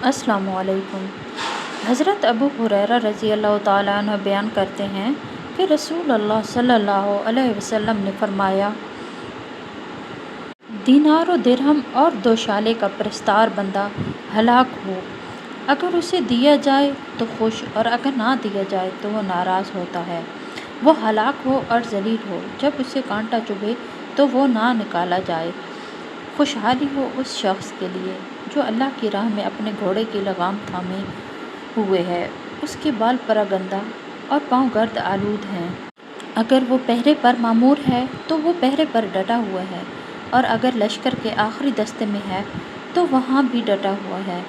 السلام علیکم۔ حضرت ابو ہریرہ رضی اللہ تعالیٰ عنہ بیان کرتے ہیں کہ رسول اللہ صلی اللہ علیہ وسلم نے فرمایا، دینار و درہم اور 2 شالے کا پرستار بندہ ہلاک ہو، اگر اسے دیا جائے تو خوش اور اگر نہ دیا جائے تو وہ ناراض ہوتا ہے۔ وہ ہلاک ہو اور ذلیل ہو، جب اسے کانٹا چبھے تو وہ نہ نکالا جائے۔ خوشحالی ہو اس شخص کے لیے جو اللہ کی راہ میں اپنے گھوڑے کی لگام تھامے ہوئے ہے، اس کے بال پراگندہ اور پاؤں گرد آلود ہیں۔ اگر وہ پہرے پر مامور ہے تو وہ پہرے پر ڈٹا ہوا ہے، اور اگر لشکر کے آخری دستے میں ہے تو وہاں بھی ڈٹا ہوا ہے۔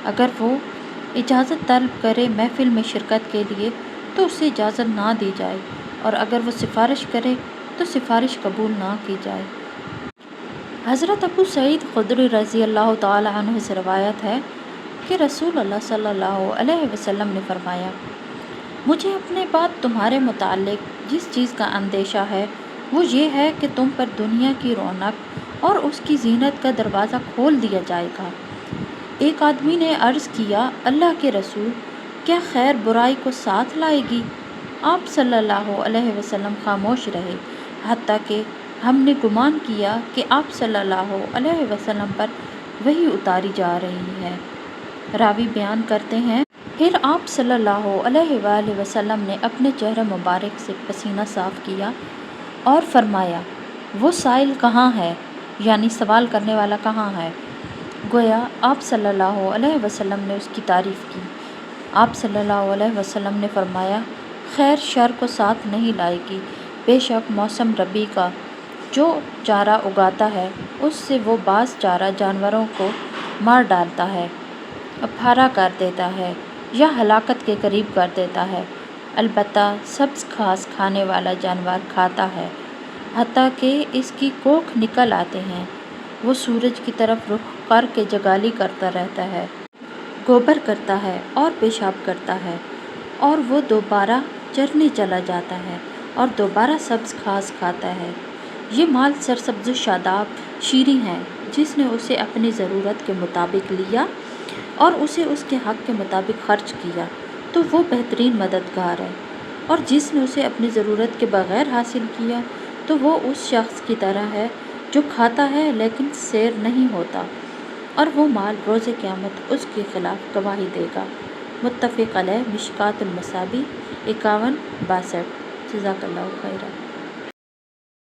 اگر وہ اجازت طلب کرے محفل میں شرکت کے لیے تو اسے اجازت نہ دی جائے، اور اگر وہ سفارش کرے تو سفارش قبول نہ کی جائے۔ حضرت ابو سعید خدری رضی اللہ تعالیٰ عنہ سے روایت ہے کہ رسول اللہ صلی اللہ علیہ وسلم نے فرمایا، مجھے اپنے بعد تمہارے متعلق جس چیز کا اندیشہ ہے وہ یہ ہے کہ تم پر دنیا کی رونق اور اس کی زینت کا دروازہ کھول دیا جائے گا۔ ایک آدمی نے عرض کیا، اللہ کے رسول، کیا خیر برائی کو ساتھ لائے گی؟ آپ صلی اللہ علیہ وسلم خاموش رہے، حتیٰ کہ ہم نے گمان کیا کہ آپ صلی اللہ علیہ وسلم پر وحی اتاری جا رہی ہے۔ راوی بیان کرتے ہیں، پھر آپ صلی اللہ علیہ وآلہ وسلم نے اپنے چہرہ مبارک سے پسینہ صاف کیا اور فرمایا، وہ سائل کہاں ہے؟ یعنی سوال کرنے والا کہاں ہے؟ گویا آپ صلی اللہ علیہ وسلم نے اس کی تعریف کی۔ آپ صلی اللہ علیہ وسلم نے فرمایا، خیر شر کو ساتھ نہیں لائے گی۔ بے شک موسم ربیع کا جو چارہ اگاتا ہے اس سے وہ بعض چارہ جانوروں کو مار ڈالتا ہے، پھارا کر دیتا ہے یا ہلاکت کے قریب کر دیتا ہے، البتہ سبز گھاس کھانے والا جانور کھاتا ہے حتیٰ کہ اس کی کوکھ نکل آتے ہیں۔ وہ سورج کی طرف رخ کر کے جگالی کرتا رہتا ہے، گوبر کرتا ہے اور پیشاب کرتا ہے، اور وہ دوبارہ چرنے چلا جاتا ہے اور دوبارہ سبز گھاس کھاتا ہے۔ یہ مال سرسبز و شاداب شیریں ہے، جس نے اسے اپنی ضرورت کے مطابق لیا اور اسے اس کے حق کے مطابق خرچ کیا تو وہ بہترین مددگار ہے، اور جس نے اسے اپنی ضرورت کے بغیر حاصل کیا تو وہ اس شخص کی طرح ہے جو کھاتا ہے لیکن سیر نہیں ہوتا، اور وہ مال روز قیامت اس کے خلاف گواہی دے گا۔ متفق علیہ، مشکوٰۃ المصابیح 51-62۔ جزاک اللہ خیرا۔